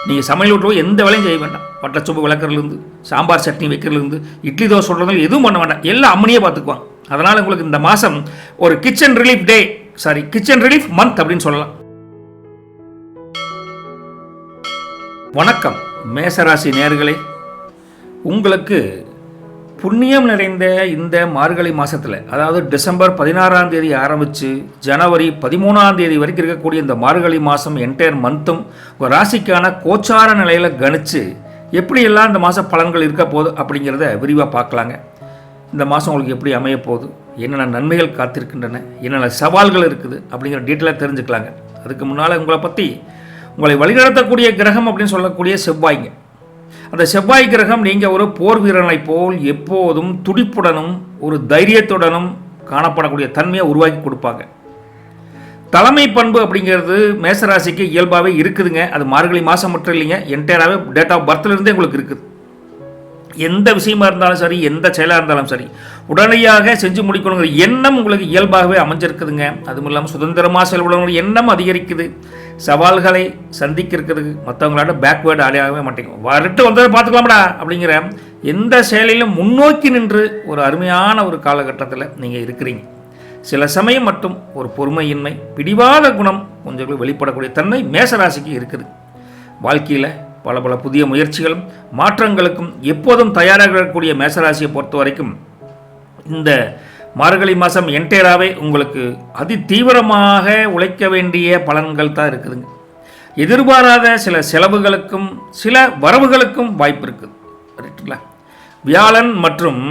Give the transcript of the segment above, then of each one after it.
நீங்கள் சமையல் விட்டு எந்த வேலையும் செய்ய வேண்டாம். வட்டச்சொம்பு விளக்குறதுலேருந்து சாம்பார் சட்னி வைக்கிறதுலேருந்து இட்லி தோசை சொல்கிறதுல எதுவும் பண்ண வேண்டாம். எல்லாம் அம்மனியே பார்த்துக்குவாங்க. அதனால் உங்களுக்கு இந்த மாதம் ஒரு கிச்சன் ரிலீஃப் மந்த் அப்படின்னு சொல்லலாம். வணக்கம் மேசராசி நேயர்களே, உங்களுக்கு புண்ணியம் நிறைந்த இந்த மார்கழி மாதத்தில், அதாவது டிசம்பர் 16ஆம் தேதி ஆரம்பித்து ஜனவரி 13ஆம் தேதி வரைக்கும் இருக்கக்கூடிய இந்த மார்கழி மாதம் என்டையர் மந்த்தும் ஒரு ராசிக்கான கோச்சார நிலையில் கணித்து எப்படியெல்லாம் இந்த மாத பலன்கள் இருக்க போகுது அப்படிங்கிறத விரிவாக பார்க்கலாங்க. இந்த மாதம் உங்களுக்கு எப்படி அமைய போகுது, என்னென்ன நன்மைகள் காத்திருக்கின்றன, என்னென்ன சவால்கள் இருக்குது அப்படிங்கிற டீட்டெயிலாக தெரிஞ்சுக்கலாங்க. அதுக்கு முன்னால் உங்களை வழிநடத்தக்கூடிய கிரகம் அப்படின்னு சொல்லக்கூடிய செவ்வாய்ங்க. அந்த செவ்வாய் கிரகம் நீங்கள் ஒரு போர் வீரனை போல் எப்போதும் துடிப்புடனும் ஒரு தைரியத்துடனும் காணப்படக்கூடிய தன்மையை உருவாக்கி கொடுப்பாங்க. தலைமை பண்பு அப்படிங்கிறது மேசராசிக்கு இயல்பாகவே இருக்குதுங்க. அது மார்கழி மாதம் மட்டும் இல்லைங்க, என்டையராகவே டேட் ஆஃப் பர்த்லேருந்தே உங்களுக்கு இருக்குது. எந்த விஷயமா இருந்தாலும் சரி, எந்த செயலாக இருந்தாலும் சரி, உடனடியாக செஞ்சு முடிக்கணுங்கிற எண்ணம் உங்களுக்கு இயல்பாகவே அமைஞ்சிருக்குதுங்க. அதுவும் இல்லாமல் சுதந்திரமாக செயல்படணுங்கிற எண்ணம் அதிகரிக்குது. சவால்களை சந்திக்கிறதுக்கு மற்றவங்களோட பேக்வேர்டு ஆடையாகவே மாட்டேங்க. வரட்டு வந்ததை பார்த்துக்கலாம்டா அப்படிங்கிற எந்த செயலிலும் முன்னோக்கி நின்று ஒரு அருமையான ஒரு காலகட்டத்தில் நீங்கள் இருக்கிறீங்க. சில சமயம் மட்டும் ஒரு பொறுமையின்மை, பிடிவாத குணம் கொஞ்சம் வெளிப்படக்கூடிய தன்மை மேசராசிக்கு இருக்குது. வாழ்க்கையில் பல புதிய முயற்சிகளும் மாற்றங்களுக்கும் எப்போதும் தயாராக இருக்கக்கூடிய மேசராசியை பொறுத்த வரைக்கும் இந்த மார்கழி மாதம் என்டையராகவே உங்களுக்கு அதி தீவிரமாக உழைக்க வேண்டிய பலன்கள் தான் இருக்குதுங்க. எதிர்பாராத சில செலவுகளுக்கும் சில வரவுகளுக்கும் வாய்ப்பு இருக்குது. ரைட்டுங்களா? வியாழன் மற்றும்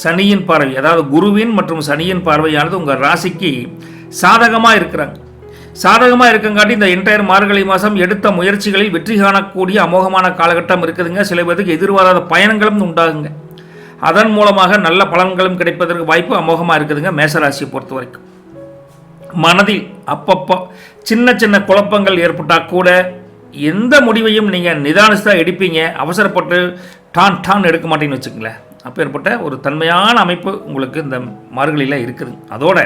சனியின் பார்வை, அதாவது குருவின் மற்றும் சனியின் பார்வையானது உங்கள் ராசிக்கு சாதகமாக இருக்கிறாங்க. சாதகமாக இருக்கங்காட்டி இந்த என்டையர் மார்கழி மாதம் எடுத்த முயற்சிகளில் வெற்றி காணக்கூடிய அமோகமான காலகட்டம் இருக்குதுங்க. சில பேருக்கு எதிர்பாராத பயணங்களும் உண்டாகுங்க. அதன் மூலமாக நல்ல பலன்களும் கிடைப்பதற்கு வாய்ப்பு அமோகமாக இருக்குதுங்க மேசராசியை பொறுத்த வரைக்கும். மனதில் அப்பப்போ சின்ன குழப்பங்கள் ஏற்பட்டால் கூட எந்த முடிவையும் நீங்கள் நிதானிச்சுதான் எடுப்பீங்க. அவசரப்பட்டு டான் எடுக்க மாட்டேன்னு வச்சுக்கங்களேன். அப்பேற்பட்ட ஒரு தன்மையான அமைப்பு உங்களுக்கு இந்த மார்கழியில் இருக்குது. அதோட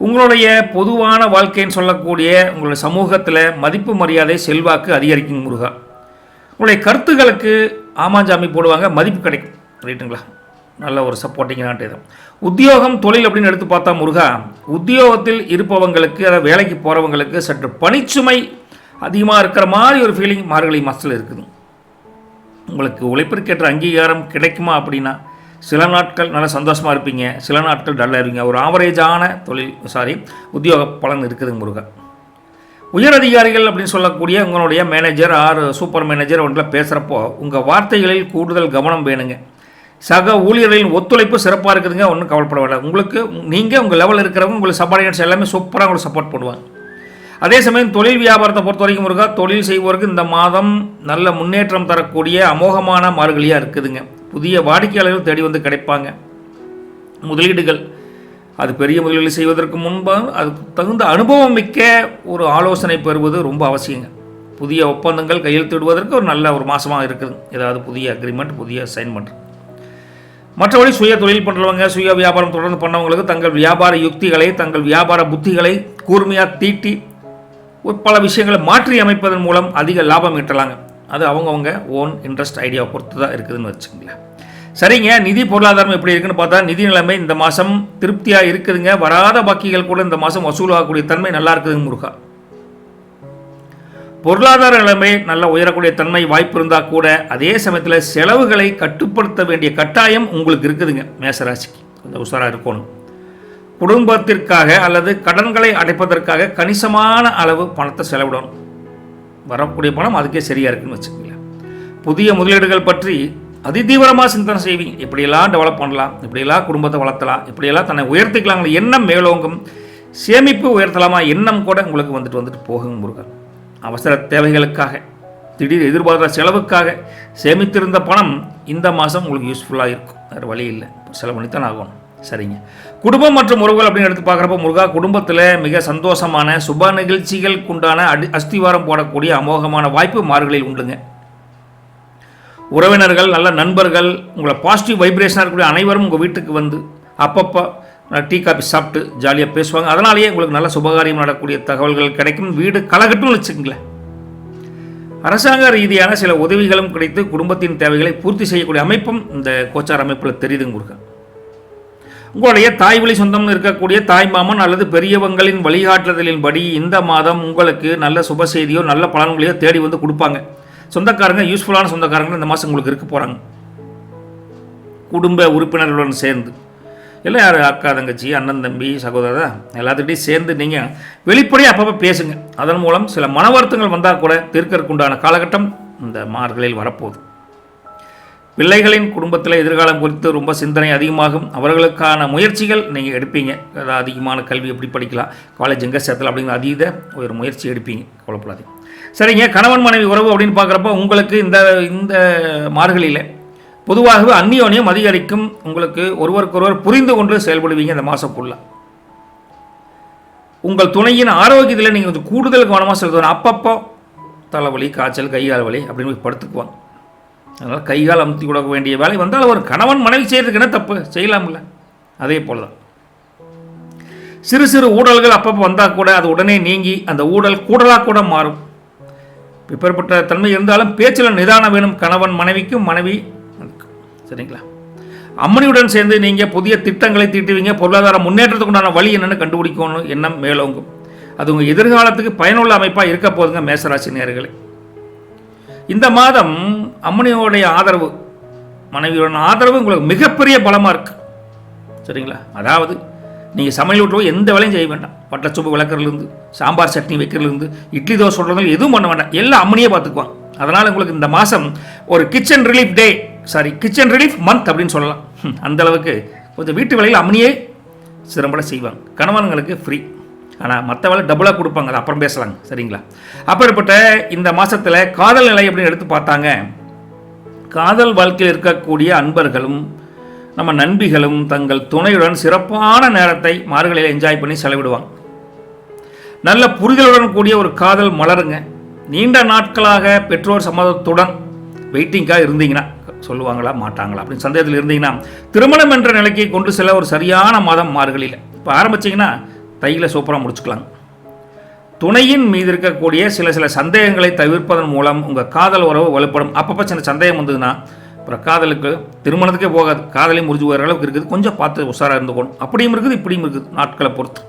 உங்களுடைய பொதுவான வாழ்க்கைன்னு சொல்லக்கூடிய உங்களுடைய சமூகத்தில் மதிப்பு மரியாதை செல்வாக்கு அதிகரிக்கும் முருகா. உங்களுடைய கருத்துக்களுக்கு ஆமாஞ்சாமி போடுவாங்க, மதிப்பு கிடைக்கும். ரைட்டுங்களா? நல்ல ஒரு சப்போர்ட்டிங்கான இது. உத்தியோகம் தொழில் அப்படின்னு எடுத்து பார்த்தா முருகா, உத்தியோகத்தில் இருப்பவங்களுக்கு, அதாவது வேலைக்கு போகிறவங்களுக்கு சற்று பணிச்சுமை அதிகமாக இருக்கிற மாதிரி ஒரு ஃபீலிங் மார்கழி மாதத்தில் இருக்குது. உங்களுக்கு உழைப்பிற்கேற்ற அங்கீகாரம் கிடைக்குமா அப்படின்னா சில நாட்கள் நல்லா சந்தோஷமாக இருப்பீங்க, சில நாட்கள் டல்லாக இருப்பீங்க. ஒரு ஆவரேஜான உத்தியோக பலன் இருக்குதுங்க முருகா. உயர் அதிகாரிகள் அப்படின்னு சொல்லக்கூடிய உங்களுடைய மேனேஜர் சூப்பர் மேனேஜர் ஒன்றில் பேசுகிறப்போ உங்கள் வார்த்தைகளில் கூடுதல் கவனம் வேணுங்க. சக ஊழியர்களின் ஒத்துழைப்பு சிறப்பாக இருக்குதுங்க, ஒன்றும் கவலைப்பட வேண்டாம். உங்களுக்கு நீங்கள் உங்கள் லெவலில் இருக்கிறவங்க உங்களுக்கு சப்பார்டினேட்ஸ் எல்லாமே சூப்பராக உங்களுக்கு சப்போர்ட் பண்ணுவாங்க. அதே சமயம் தொழில் வியாபாரத்தை பொறுத்த வரைக்கும் முருகா, தொழில் செய்வோருக்கு இந்த மாதம் நல்ல முன்னேற்றம் தரக்கூடிய அமோகமான மார்கழியாக இருக்குதுங்க. புதிய வாடிக்கையாளர்கள் தேடி வந்து கிடைப்பாங்க. முதலீடுகள், அது பெரிய முதலீடு செய்வதற்கு முன்பாக அதுக்கு தகுந்த அனுபவம் மிக்க ஒரு ஆலோசனை பெறுவது ரொம்ப அவசியங்க. புதிய ஒப்பந்தங்கள் கையெழுத்திடுவதற்கு ஒரு நல்ல ஒரு மாதமாக இருக்குது. ஏதாவது புதிய அக்ரிமெண்ட், புதிய அசைன்மெண்ட். மற்றபடி சுய தொழில் பண்ணுறவங்க, சுய வியாபாரம் தொடர்ந்து பண்ணவங்களுக்கு தங்கள் வியாபார யுக்திகளை, தங்கள் வியாபார புத்திகளை கூர்மையாக தீட்டி பல விஷயங்களை மாற்றி அமைப்பதன் மூலம் அதிக லாபம் ஈட்டலாங்க. அது அவங்கவுங்க ஓன் இன்ட்ரெஸ்ட் ஐடியாவை பொறுத்து தான் இருக்குதுன்னு வச்சுக்கோங்களேன். சரிங்க, நிதி பொருளாதாரம் எப்படி இருக்குன்னு பார்த்தா நிதி நிலைமை இந்த மாதம் திருப்தியாக இருக்குதுங்க. வராத பாக்கிகள் கூட இந்த மாதம் வசூலாகக்கூடிய தன்மை நல்லா இருக்குதுங்க முருகா. பொருளாதார நிலைமை நல்ல உயரக்கூடிய தன்மை வாய்ப்பு இருந்தால் கூட அதே சமயத்தில் செலவுகளை கட்டுப்படுத்த வேண்டிய கட்டாயம் உங்களுக்கு இருக்குதுங்க. மேசராசிக்கு கொஞ்சம் உஷாராக இருக்கணும். குடும்பத்திற்காக அல்லது கடன்களை அடைப்பதற்காக கணிசமான அளவு பணத்தை செலவிடணும். வரக்கூடிய பணம் அதுக்கே சரியாக இருக்குன்னு வச்சுக்கோங்களேன். புதிய முதலீடுகள் பற்றி அதிதீவிரமாக சிந்தனை செய்வீங்க. எப்படியெல்லாம் டெவலப் பண்ணலாம், எப்படியெல்லாம் குடும்பத்தை வளர்த்தலாம், எப்படியெல்லாம் தன்னை உயர்த்திக்கலாங்கிற எண்ணம் மேலோங்கும். சேமிப்பு உயர்த்தலாமா எண்ணம் கூட உங்களுக்கு வந்துட்டு போகும் முருகன். அவசர தேவைகளுக்காக, திடீர் எதிர்பார்த்த செலவுக்காக சேமித்திருந்த பணம் இந்த மாதம் உங்களுக்கு யூஸ்ஃபுல்லாக இருக்கும். வேறு வழி இல்லை, செலவு பண்ணித்தான் ஆகணும். சரிங்க, குடும்பம் மற்றும் உறவுகள் அப்படின்னு எடுத்து பார்க்குறப்ப முருகா, குடும்பத்தில் மிக சந்தோஷமான சுப நிகழ்ச்சிகளுக்கு உண்டான அஸ்திவாரம் போடக்கூடிய அமோகமான வாய்ப்பு மார்கழியில் உண்டுங்க. உறவினர்கள், நல்ல நண்பர்கள், உங்களை பாசிட்டிவ் வைப்ரேஷனாக இருக்கக்கூடிய அனைவரும் உங்கள் வீட்டுக்கு வந்து அப்பப்போ டீ காபி சாப்பிட்டு ஜாலியாக பேசுவாங்க. அதனாலேயே உங்களுக்கு நல்ல சுபகாரியம் நடக்கக்கூடிய தகவல்கள் கிடைக்கும். வீடு கலகட்டும்னு வச்சுக்கங்களேன். அரசாங்க ரீதியான சில உதவிகளும் கிடைத்து குடும்பத்தின் தேவைகளை பூர்த்தி செய்யக்கூடிய அமைப்பும் இந்த கோச்சார அமைப்பில் தெரியுதுங்க முருகா. உங்களுடைய தாய் வழி சொந்தம் இருக்கக்கூடிய தாய் மாமன் அல்லது பெரியவங்களின் வழிகாட்டுதலின்படி இந்த மாதம் உங்களுக்கு நல்ல சுப செய்தியோ நல்ல பலன்களையோ தேடி வந்து கொடுப்பாங்க. சொந்தக்காரங்க, யூஸ்ஃபுல்லான சொந்தக்காரங்க இந்த மாதம் உங்களுக்கு இருக்க போகிறாங்க. குடும்ப உறுப்பினர்களுடன் சேர்ந்து எல்லாம் யார் அக்கா தங்கச்சி அண்ணன் தம்பி சகோதரா எல்லாத்துக்கிட்டையும் சேர்ந்து நீங்கள் வெளிப்படையாக அப்பப்போ பேசுங்க. அதன் மூலம் சில மன வருத்தங்கள் வந்தால் கூட தீர்க்கறதுக்குண்டான காலகட்டம் இந்த மார்கழியில் வரப்போகுது. பிள்ளைகளின் குடும்பத்தில் எதிர்காலம் குறித்து ரொம்ப சிந்தனை அதிகமாகும். அவர்களுக்கான முயற்சிகள் நீங்கள் எடுப்பீங்க. அதாவது அதிகமான கல்வி எப்படி படிக்கலாம், காலேஜ் எங்கே சேர்த்தலாம் அப்படிங்கிற அதீத ஒரு முயற்சி எடுப்பீங்க. கவலைப்படாது. சரிங்க, கணவன் மனைவி உறவு அப்படின்னு பார்க்குறப்ப உங்களுக்கு இந்த மார்கழியில் பொதுவாகவே அந்நியோன்யம் அதிகரிக்கும். உங்களுக்கு ஒருவருக்கொருவர் புரிந்து கொண்டு செயல்படுவீங்க. இந்த மாதக்குள்ள உங்கள் துணையின் ஆரோக்கியத்தில் நீங்கள் கொஞ்சம் கூடுதல் கவனமாக செலுத்தணும். அப்பப்போ தலைவலி, காய்ச்சல், கைகால் வலி அப்படின்னு போய் படுத்துக்குவாங்க. அதனால் கைகால் அமுத்தி கொடுக்க வேண்டிய வேலை வந்தால் ஒரு கணவன் மனைவி செய்கிறதுக்கு என்ன தப்பு, செய்யலாம்ல. அதே போல் தான் சிறு சிறு ஊழல்கள் அப்பப்போ வந்தால் கூட அது உடனே நீங்கி அந்த ஊழல் கூடலாக கூட மாறும். இப்பேற்பட்ட தன்மை இருந்தாலும் பேச்சில் நிதானம் வேணும். கணவன் மனைவிக்கும், மனைவி சரிங்களா. அம்மனியுடன் சேர்ந்து நீங்கள் புதிய திட்டங்களை தீட்டுவீங்க. பொருளாதார முன்னேற்றத்துக்கு உண்டான வழி என்னென்னு கண்டுபிடிக்கணும் எண்ணம் மேலோங்கும். அது உங்கள் எதிர்காலத்துக்கு பயனுள்ள அமைப்பாக இருக்க போதுங்க மேசராசி நேயர்களே. இந்த மாதம் அம்மனியோடைய ஆதரவு, மனைவியோட ஆதரவு உங்களுக்கு மிகப்பெரிய பலமாக இருக்குது. சரிங்களா. அதாவது நீங்கள் சமையல் விட்டு எந்த வேலையும் செய்ய வேண்டாம். வட்டச்சொப்பு விளக்குறதுலேருந்து சாம்பார் சட்னி வைக்கிறதுலேருந்து இட்லி தோசை சொல்கிறதுல எதுவும் பண்ண வேண்டாம். எல்லாம் அம்மனியே பார்த்துக்குவாங்க. அதனால் உங்களுக்கு இந்த மாதம் ஒரு கிச்சன் ரிலீஃப் மந்த் அப்படின்னு சொல்லலாம். அந்தளவுக்கு கொஞ்சம் வீட்டு வேலையில் அம்மனியே சிறம்பட செய்வாங்க. கணவன்களுக்கு ஃப்ரீ, ஆனால் மற்ற வேலை டபுளாக கொடுப்பாங்க. அது அப்புறம் பேசலாங்க. சரிங்களா. அப்படிப்பட்ட இந்த மாதத்தில் காதல் நிலை அப்படின்னு எடுத்து பார்த்தாங்க. காதல் வாழ்க்கையில் இருக்கக்கூடிய அன்பர்களும் நம்ம நண்பிகளும் தங்கள் துணையுடன் சிறப்பான நேரத்தை மார்கழியில் என்ஜாய் பண்ணி செலவிடுவாங்க. நல்ல புரிதலுடன் கூடிய ஒரு காதல் மலருங்க. நீண்ட நாட்களாக பெற்றோர் சம்மதத்துடன் வெயிட்டிங்காக இருந்தீங்கன்னா, சொல்லுவாங்களா மாட்டாங்களா அப்படின்னு சந்தேகத்தில் இருந்தீங்கன்னா, திருமணம் என்ற நிலைக்கு கொண்டு செல்ல ஒரு சரியான மாதம் மார்கழியில். இப்போ ஆரம்பிச்சிங்கன்னா தையில் சூப்பராக முடிச்சுக்கலாங்க. துணையின் மீது இருக்கக்கூடிய சில சந்தேகங்களை தவிர்ப்பதன் மூலம் உங்கள் காதல் உறவு வலுப்படும். அப்பப்போ சின்ன சந்தேகம் வந்ததுன்னா அப்புறம் காதலுக்கு திருமணத்துக்கே போகாது, காதலையும் முறிஞ்சு போகிற அளவுக்கு இருக்குது. கொஞ்சம் பார்த்து உஷாராக இருந்துக்கணும். அப்படியும் இருக்குது, இப்படியும் இருக்குது. நாட்களை பொறுத்து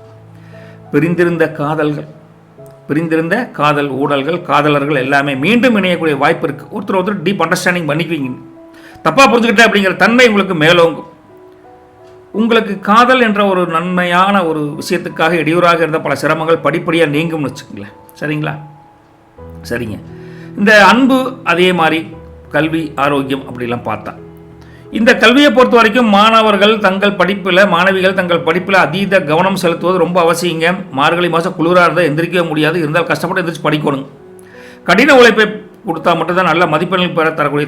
பிரிந்திருந்த காதல் ஊடல்கள், காதலர்கள் எல்லாமே மீண்டும் இணையக்கூடிய வாய்ப்பு இருக்குது. ஒருத்தர் டீப் அண்டர்ஸ்டாண்டிங் பண்ணிக்குவீங்க. தப்பாக புரிஞ்சுக்கிட்டேன் அப்படிங்கிற தன்மை உங்களுக்கு மேலோங்கும். உங்களுக்கு காதல் என்ற ஒரு நன்மையான ஒரு விஷயத்துக்காக இடையூறாக இருந்த பல சிரமங்கள் படிப்படியாக நீங்கும்னு வச்சுக்கங்களேன். சரிங்களா. சரிங்க. இந்த அன்பு, அதே மாதிரி கல்வி, ஆரோக்கியம் அப்படிலாம் பார்த்தா இந்த கல்வியை பொறுத்த வரைக்கும் மாணவிகள் தங்கள் படிப்பில் அதீத கவனம் செலுத்துவது ரொம்ப அவசியங்க. மார்கழி மாதம் குளிராக இருந்தால் எந்திரிக்கவே முடியாது. இருந்தால் கஷ்டப்பட்டு எந்திரிச்சு படிக்கணும். கடின உழைப்பை கொடுத்தா மட்டும்தான் நல்ல மதிப்பெண்கள் பெற தரக்கூடிய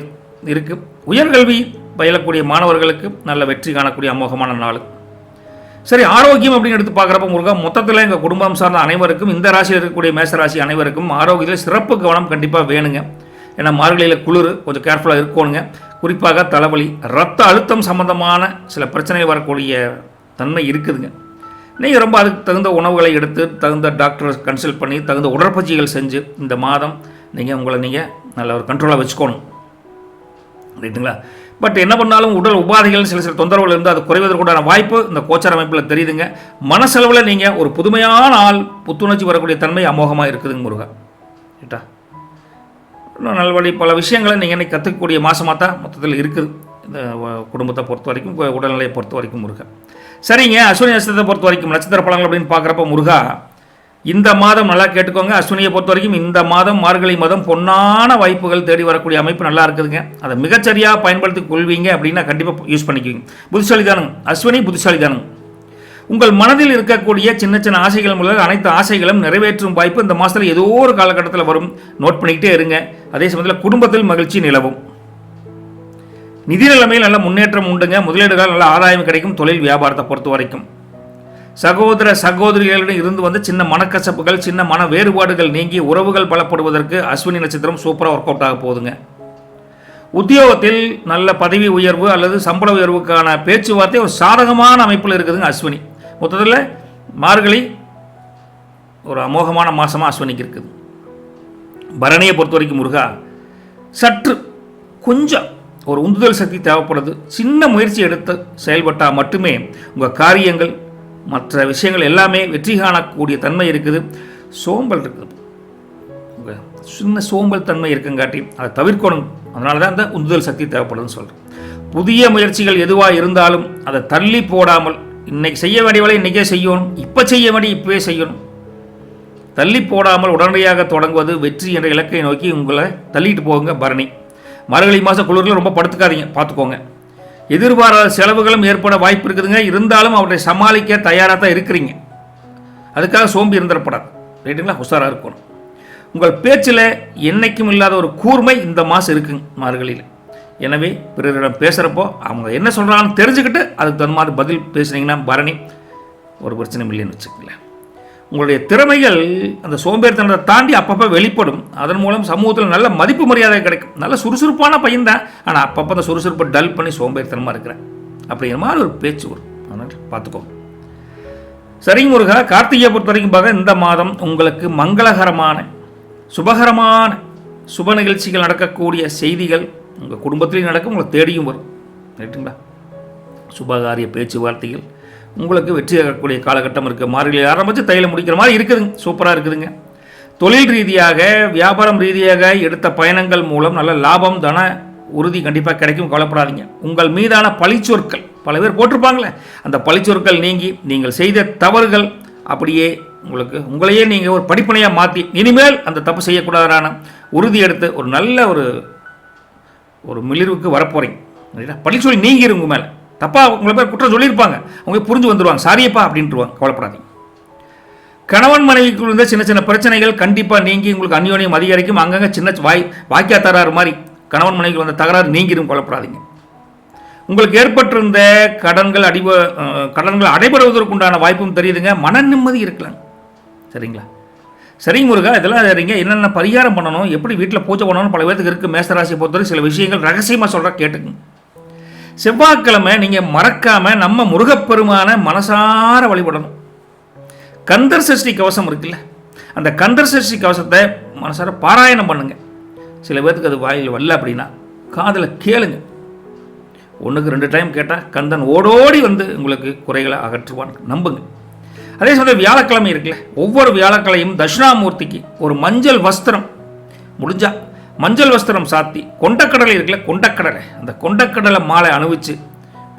இருக்குது. உயர்கல்வி பயிலக்கூடிய மாணவர்களுக்கு நல்ல வெற்றி காணக்கூடிய அமோகமான நாள். சரி, ஆரோக்கியம் அப்படின்னு எடுத்து பார்க்குறப்ப முருகா, மொத்தத்தில் எங்கள் குடும்பம் சார்ந்த அனைவருக்கும், இந்த ராசியில் இருக்கக்கூடிய மேசராசி அனைவருக்கும் ஆரோக்கியத்தில் சிறப்பு கவனம் கண்டிப்பாக வேணுங்க. ஏன்னா மார்கழியில் குளிர், கொஞ்சம் கேர்ஃபுல்லாக இருக்கணுங்க. குறிப்பாக தலைவலி, ரத்த அழுத்தம் சம்பந்தமான சில பிரச்சனைகள் வரக்கூடிய தன்மை இருக்குதுங்க. நீங்கள் ரொம்ப அதுக்கு தகுந்த உணவுகளை எடுத்து, தகுந்த டாக்டரை கன்சல்ட் பண்ணி, தகுந்த உடற்பயிற்சிகள் செஞ்சு இந்த மாதம் உங்களை நல்ல ஒரு கண்ட்ரோலாக வச்சுக்கணும். ரைட்டுங்களா. பட் என்ன பண்ணாலும் உடல் உபாதைகள் சில தொந்தரவுகள் இருந்து அது குறைவதற்குண்டான வாய்ப்பு இந்த கோச்சார அமைப்பில் தெரியுதுங்க. மனசளவில் நீங்கள் ஒரு புதுமையான ஆள், புத்துணர்ச்சி வரக்கூடிய தன்மை அமோகமாக இருக்குதுங்க முருகா. ரைட்டா. இன்னும் நல்வழி பல விஷயங்களை நீங்கள் இன்னைக்கு கற்றுக்கக்கூடிய மாதமாக தான் மொத்தத்தில் இருக்குது. இந்த குடும்பத்தை பொறுத்த வரைக்கும், உடல்நிலையை பொறுத்த வரைக்கும் முருகா. சரிங்க, அஸ்வினி நட்சத்திரத்தை பொறுத்த வரைக்கும் நட்சத்திர பலன்கள் அப்படின்னு பார்க்குறப்ப முருகா, இந்த மாதம் நல்லா கேட்டுக்கோங்க. அஸ்வினியை பொறுத்த வரைக்கும் இந்த மாதம் மார்கழி மாதம் பொன்னான வாய்ப்புகள் தேடி வரக்கூடிய அமைப்பு நல்லா இருக்குதுங்க. அதை மிகச்சரியாக பயன்படுத்தி கொள்வீங்க அப்படின்னா கண்டிப்பாக யூஸ் பண்ணிக்குவீங்க. புத்திசாலிதானுங்க அஸ்வினி, புத்திசாலிதானுங்க. உங்கள் மனதில் இருக்கக்கூடிய சின்ன ஆசைகள் முதல் அனைத்து ஆசைகளும் நிறைவேற்றும் வாய்ப்பு இந்த மாதத்தில் ஏதோ ஒரு காலகட்டத்தில் வரும். நோட் பண்ணிக்கிட்டே இருங்க. அதே சமயத்தில் குடும்பத்தில் மகிழ்ச்சி நிலவும். நிதி நிலைமையில் நல்ல முன்னேற்றம் உண்டுங்க. முதலீடுகள் நல்ல ஆதாயம் கிடைக்கும். தொழில் வியாபாரத்தை பொறுத்த வரைக்கும் சகோதரிகளிடம் இருந்து வந்து சின்ன மனக்கசப்புகள், சின்ன மன வேறுபாடுகள் நீங்கி உறவுகள் பலப்படுவதற்கு அஸ்வினி நட்சத்திரம் சூப்பராக ஒர்க் அவுட் ஆக போகுதுங்க. உத்தியோகத்தில் நல்ல பதவி உயர்வு அல்லது சம்பள உயர்வுக்கான பேச்சுவார்த்தை ஒரு சாதகமான அமைப்பில் இருக்குதுங்க அஸ்வினி. மொத்தத்தில் மார்கழி ஒரு அமோகமான மாதமாக அஸ்வினிக்கு இருக்குது. பரணியை பொறுத்த வரைக்கும் முருகா சற்று கொஞ்சம் ஒரு உந்துதல் சக்தி தேவைப்படுது. சின்ன முயற்சி எடுத்து செயல்பட்டால் மட்டுமே உங்கள் காரியங்கள் மற்ற விஷயங்கள் எல்லாமே வெற்றி காணக்கூடிய தன்மை இருக்குது. சோம்பல் இருக்குது, உங்கள் சின்ன சோம்பல் தன்மை இருக்குங்காட்டி அதை தவிர்க்கணும். அதனால தான் அந்த உந்துதல் சக்தி தேவைப்படுதுன்னு சொல்கிறேன். புதிய முயற்சிகள் எதுவாக இருந்தாலும் அதை தள்ளி போடாமல் இன்றைக்கி செய்ய வேண்டிய வேலை இன்றைக்கே செய்யணும், இப்போ செய்ய வேண்டிய இப்போவே செய்யணும். தள்ளி போடாமல் உடனடியாக தொடங்குவது வெற்றி என்ற இலக்கை நோக்கி உங்களை தள்ளிட்டு போகுங்க. பரணி மார்கழி மாத குளிரில் ரொம்ப படுத்துக்காதீங்க, பார்த்துக்கோங்க. எதிர்பாராத செலவுகளும் ஏற்பட வாய்ப்பு இருக்குதுங்க. இருந்தாலும் அவற்றை சமாளிக்க தயாராக தான் இருக்கிறீங்க. அதுக்காக சோம்பி இருந்துடப்படாது, ரைட்டுங்களா? உஷாராக இருக்கணும். உங்கள் பேச்சில் என்றைக்கும் இல்லாத ஒரு கூர்மை இந்த மாதம் இருக்குங்க மார்கழியில். எனவே பிறரிடம் பேசுகிறப்போ அவங்க என்ன சொல்கிறாங்கன்னு தெரிஞ்சுக்கிட்டு அதுக்கு தகுந்த மாதிரி பதில் பேசுனீங்கன்னா பரணி ஒரு பிரச்சனை இல்லைன்னு வச்சுக்கங்களேன். உங்களுடைய திறமைகள் அந்த சோம்பேறித்தனத்தை தாண்டி அப்பப்போ வெளிப்படும். அதன் மூலம் சமூகத்தில் நல்ல மதிப்பு மரியாதை கிடைக்கும். நல்ல சுறுசுறுப்பான பையன் தான், ஆனால் அப்பப்போ அந்த சுறுசுறுப்பை டல் பண்ணி சோம்பேறித்தனமாக இருக்கிறேன் அப்படிங்கிற மாதிரி ஒரு பேச்சு வரும். அதனால் பார்த்துக்கோங்க. சரிங்க முருகா, கார்த்திகையை பொறுத்த வரைக்கும் பார்க்க இந்த மாதம் உங்களுக்கு மங்களகரமான சுபகரமான சுப நிகழ்ச்சிகள் நடக்கக்கூடிய செய்திகள் உங்கள் குடும்பத்திலையும் நடக்கும், உங்களை தேடியும் வரும், ரைட்டுங்களா? சுபகாரிய பேச்சுவார்த்தைகள் உங்களுக்கு வெற்றி ஆகக்கூடிய காலகட்டம் இருக்குது. மார்கழியில் ஆரம்பித்து தையில் முடிக்கிற மாதிரி இருக்குதுங்க, சூப்பராக இருக்குதுங்க. தொழில் ரீதியாக வியாபாரம் ரீதியாக எடுத்த பயணங்கள் மூலம் நல்ல லாபம் தன உறுதி கண்டிப்பாக கிடைக்கும், கவலைப்படாதீங்க. உங்கள் மீதான பழிச்சொற்கள் பல பேர் போட்டிருப்பாங்களே, அந்த பழிச்சொற்கள் நீங்கி நீங்கள் செய்த தவறுகள் அப்படியே உங்களையே நீங்கள் ஒரு படிப்பனையாக மாற்றி இனிமேல் அந்த தப்பு செய்யக்கூடாதான உறுதி எடுத்து ஒரு நல்ல ஒரு மிளிர்வுக்கு வரப்போகிறீங்க. பழிச்சொல்லி நீங்கிரு உங்கள் மேலே. தப்பாக உங்களை பேர் குற்றம் சொல்லியிருப்பாங்க, அவங்க புரிஞ்சு வந்துடுவாங்க, சாரியப்பா அப்படின்ட்டுருவாங்க, கவலைப்படாதீங்க. கணவன் மனைவிக்குள் இருந்த சின்ன சின்ன பிரச்சனைகள் கண்டிப்பாக நீங்கி உங்களுக்கு அந்யோன்யம் அதிகரிக்கும். அங்கங்கே சின்ன வாய்க்கா தகராறு மாதிரி கணவன் மனைவிக்கு வந்த தகராறு நீங்கிடும், கவலைப்படாதீங்க. உங்களுக்கு ஏற்பட்டிருந்த கடன்கள் அடைபடுவதற்குண்டான வாய்ப்பும் தெரியுதுங்க. மன நிம்மதி இருக்கலாம், சரிங்களா? சரிங்க முருகா, இதெல்லாம் சரிங்க. என்னென்ன பரிகாரம் பண்ணணும், எப்படி வீட்டில் பூஜை பண்ணணும் பல பேருக்கு இருக்குது. மேசராசியை பொறுத்தவரை சில விஷயங்கள் ரகசியமாக சொல்கிற கேட்டுக்குங்க. செவ்வாய்க்கிழமை நீங்கள் மறக்காமல் நம்ம முருகப்பெருமான மனசார வழிபடணும். கந்தர் சஷ்டி கவசம் இருக்குல்ல, அந்த கந்தர் சஷ்டி கவசத்தை மனசார பாராயணம் பண்ணுங்க. சில பேர்த்துக்கு அது வாயில் வரல அப்படின்னா காதில் கேளுங்க. 1-2 டைம் கேட்டால் கந்தன் ஓடோடி வந்து உங்களுக்கு குறைகளை அகற்றுவான்னு நம்புங்க. அதே சமயம் வியாழக்கிழமை இருக்குல்ல, ஒவ்வொரு வியாழக்கிழமையும் தட்சிணாமூர்த்திக்கு ஒரு மஞ்சள் வஸ்திரம் முடிஞ்சா மஞ்சள் வஸ்திரம் சாத்தி கொண்டக்கடலை இருக்குல்ல, கொண்டக்கடலை, அந்த கொண்டக்கடலை மாலை அணிவிச்சு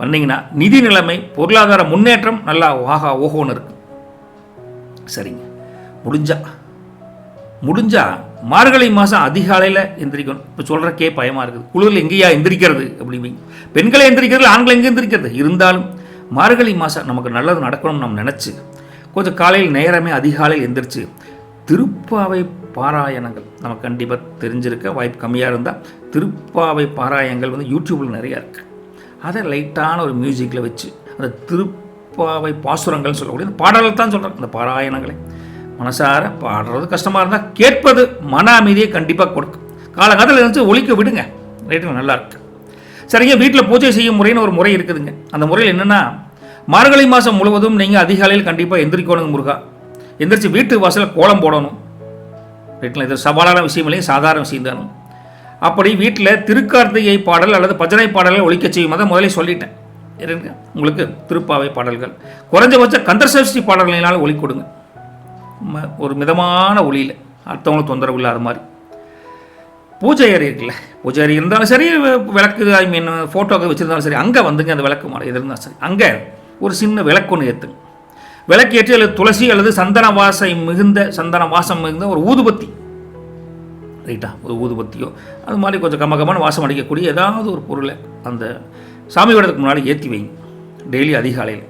பண்ணிங்கன்னா நிதி நிலைமை பொருளாதார முன்னேற்றம் நல்லா ஓஹோன்னு இருக்கு. சரிங்க, முடிஞ்சா மார்கழி மாதம் அதிகாலையில் எந்திரிக்கணும். இப்போ சொல்கிறக்கே பயமாக இருக்குது, குளிரில் எங்கேயா எந்திரிக்கிறது அப்படிங்க. பெண்களை எந்திரிக்கிறது, ஆண்களை எங்கே எந்திரிக்கிறது. இருந்தாலும் மார்கழி மாதம் நமக்கு நல்லது நடக்கணும்னு நம்ம நினச்சி கொஞ்சம் காலையில் நேரமே அதிகாலையில் எந்திரிச்சு திருப்பாவை பாராயணங்கள் நமக்கு கண்டிப்பாக தெரிஞ்சிருக்க வாய்ப்பு கம்மியாக இருந்தால் திருப்பாவை பாராயணங்கள் வந்து யூடியூப்பில் நிறையா இருக்குது. அதை லைட்டான ஒரு மியூசிக்கில் வச்சு அந்த திருப்பாவை பாசுரங்கள்னு சொல்லக்கூடிய பாடல்கள் தான் சொல்கிறேன். அந்த பாராயணங்களை மனசார பாடுறது கஷ்டமாக இருந்தால் கேட்பது மன அமைதியை கண்டிப்பாக கொடுக்கும். காலகாலத்தில் இருந்துச்சு ஒழிக்க விடுங்க, ரைட்டுங்க, நல்லாயிருக்கு. சரிங்க, வீட்டில் பூஜை செய்யும் முறைன்னு ஒரு முறை இருக்குதுங்க. அந்த முறையில் என்னென்னா, மார்கழி மாதம் முழுவதும் நீங்கள் அதிகாலையில் கண்டிப்பாக எந்திரிக்கணுங்க முருகா. எந்திரிச்சு வீட்டு வாசலில் கோலம் போடணும், ரைட்டில். இது சவாலான விஷயம் இல்லையும், சாதாரண விஷயம் தானும். அப்படி வீட்டில் திருக்கார்த்திகை பாடல் அல்லது பஜனை பாடல்கள் ஒழிக்க செய்யும். அதை முதலே சொல்லிட்டேன். உங்களுக்கு திருப்பாவை பாடல்கள் குறைஞ்சபட்ச கந்தர் சஷ்டி பாடல்களால் ஒளி கொடுங்க, ஒரு மிதமான ஒளியில், அடுத்தவங்களும் தொந்தரவு இல்லாத மாதிரி. பூஜை அறை இருக்குல்ல, பூஜை அறை இருந்தாலும் சரி, விளக்கு ஃபோட்டோக்கு வச்சுருந்தாலும் சரி, அங்கே வந்துங்க அந்த விளக்கு மாலை எது இருந்தாலும் சரி, அங்கே ஒரு சின்ன விளக்கு ஒன்று ஏற்றுங்க. விளக்கு ஏற்றி அல்லது துளசி அல்லது சந்தன வாசம் மிகுந்த ஒரு ஊதுபத்தி, ரைட்டா, ஒரு ஊதுபத்தியோ அது மாதிரி கொஞ்சம் கமகமான வாசம் அடிக்கக்கூடிய ஏதாவது ஒரு பொருளை அந்த சாமி விடத்துக்கு முன்னாடி ஏற்றி வைங்க டெய்லி அதிகாலையில்.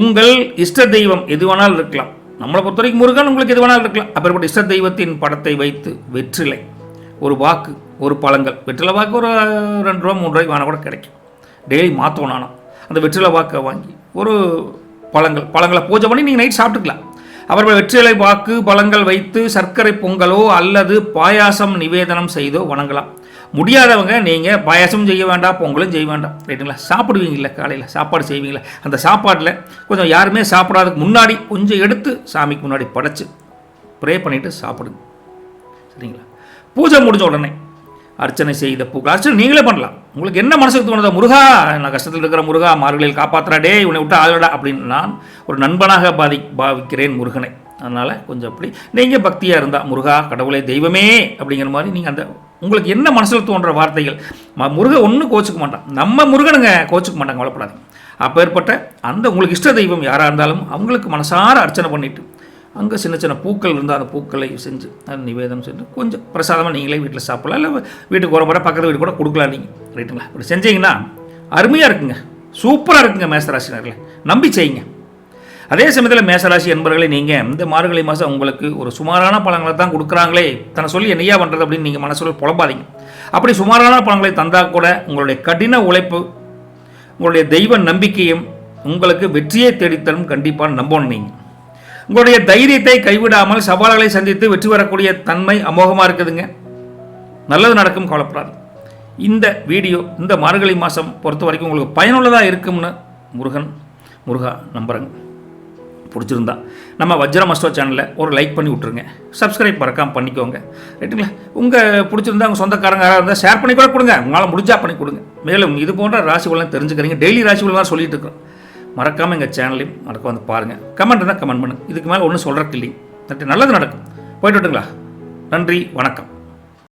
உங்கள் இஷ்ட தெய்வம் எது வேணாலும் இருக்கலாம். நம்மளை பொறுத்த வரைக்கும் முருகன் உங்களுக்கு எது வேணாலும் இருக்கலாம். அப்படிப்பட்ட இஷ்ட தெய்வத்தின் படத்தை வைத்து வெற்றிலை, ஒரு வாக்கு, ஒரு பழங்கள், வெற்றிலை வாக்கு ஒரு 2 ரூபா 3 ரூபாய்க்கு வாங்கினா கூட கிடைக்கும். டெய்லி மாற்றணும். ஆனால் அந்த வெற்றிலை வாக்கை வாங்கி ஒரு பழங்களை பூஜை பண்ணி நீங்கள் நைட் சாப்பிட்டுக்கலாம். அப்புறம் வெற்றிலை வாக்கு பழங்கள் வைத்து சர்க்கரை பொங்கலோ அல்லது பாயாசம் நிவேதனம் செய்தோ வணங்கலாம். முடியாதவங்க நீங்கள் பாயாசமும் செய்ய வேண்டாம், பொங்கலும் செய்ய வேண்டாம், ரைட்டுங்களா. சாப்பிடுவீங்கள, காலையில் சாப்பாடு செய்வீங்களா, அந்த சாப்பாட்டில் கொஞ்சம் யாருமே சாப்பிடாததுக்கு முன்னாடி கொஞ்சம் எடுத்து சாமிக்கு முன்னாடி படைச்சு ப்ரே பண்ணிவிட்டு சாப்பிடுங்க. சரிங்களா? பூஜை முடிஞ்ச உடனே அர்ச்சனை செய்த பூக்கள் அர்ச்சனை நீங்களே பண்ணலாம். உங்களுக்கு என்ன மனசுக்கு தோணுதோ, முருகா நான் கஷ்டத்தில் இருக்கிற முருகா, மார்கழியில் காப்பாற்றுறாடே, இவனை விட்டு ஆளுடா அப்படின்னு நான் ஒரு நண்பனாக பாவிக்கிறேன் முருகனை. அதனால் கொஞ்சம் அப்படி நீங்கள் பக்தியாக இருந்தால் முருகா கடவுளே தெய்வமே அப்படிங்கிற மாதிரி நீங்கள் அந்த உங்களுக்கு என்ன மனசில் தோன்ற வார்த்தைகள், முருகன் ஒன்றும் கோச்சிக்க மாட்டான், நம்ம முருகனுங்க கோச்சிக்க மாட்டாங்க, கவலைப்படாதீங்க. அப்பேற்பட்ட அந்த உங்களுக்கு இஷ்ட தெய்வம் யாராக இருந்தாலும் அவங்களுக்கு மனசார அர்ச்சனை பண்ணிவிட்டு அங்கே சின்ன சின்ன பூக்கள் இருந்தால் அந்த பூக்களை செஞ்சு அது நிவேதனம் செஞ்சு கொஞ்சம் பிரசாதமாக நீங்களே வீட்டில் சாப்பிடலாம், இல்லை வீட்டுக்கு ஒரு முறை பக்கத்து வீட்டு கூட கொடுக்கலாம் நீங்கள், ரைட்டுங்களா? இப்படி செஞ்சீங்கன்னா அருமையாக இருக்குங்க, சூப்பராக இருக்குங்க. மேசராசினர்களை நம்பி செய்யுங்க. அதே சமயத்தில் மேசராசி என்பவர்களை நீங்கள் இந்த மார்கழி மாதம் உங்களுக்கு ஒரு சுமாரான பழங்களை தான் கொடுக்குறாங்களே தன்னை சொல்லி என்னையா பண்ணுறது அப்படின்னு நீங்கள் மனசுல புலம்பாதீங்க. அப்படி சுமாரான பழங்களை தந்தால் கூட உங்களுடைய கடின உழைப்பு, உங்களுடைய தெய்வ நம்பிக்கையும் உங்களுக்கு வெற்றியை தேடித்தரும். கண்டிப்பாக நம்பணும். நீங்கள் உங்களுடைய தைரியத்தை கைவிடாமல் சவால்களை சந்தித்து வெற்றி பெறக்கூடிய தன்மை அமோகமாக இருக்குதுங்க. நல்லது நடக்கும், கவலைப்படாது. இந்த வீடியோ இந்த மார்கழி மாதம் பொறுத்த வரைக்கும் உங்களுக்கு பயனுள்ளதாக இருக்கும்னு முருகா நம்புகிறேங்க. பிடிச்சிருந்தா நம்ம வஜ்ரம் அஸ்ட்ரோ சேனலில் ஒரு லைக் பண்ணி விட்ருங்க, சப்ஸ்கிரைப் மறக்காமல் பண்ணிக்கோங்க, ரைட்டுங்களா? உங்கள் பிடிச்சிருந்தா உங்கள் சொந்தக்காரங்க யாராக இருந்தால் ஷேர் பண்ணி கூட கொடுங்க, உங்களால் முடிஞ்சா பண்ணி கொடுங்க. மேலும் இது போன்ற ராசி பலன் தெரிஞ்சுக்கிறீங்க, டெய்லி ராசி பலன் தான் சொல்லிட்டு இருக்கோம். மறக்காமல் எங்கள் சேனலையும் மறக்க வந்து பாருங்கள், கமெண்ட் இருந்தால் கமெண்ட் பண்ணுங்கள். இதுக்கு மேலே ஒன்றும் சொல்கிறக்கு இல்லைங்க. நல்லது நடக்கும். போய்ட்டு விட்டுங்களா? நன்றி, வணக்கம்.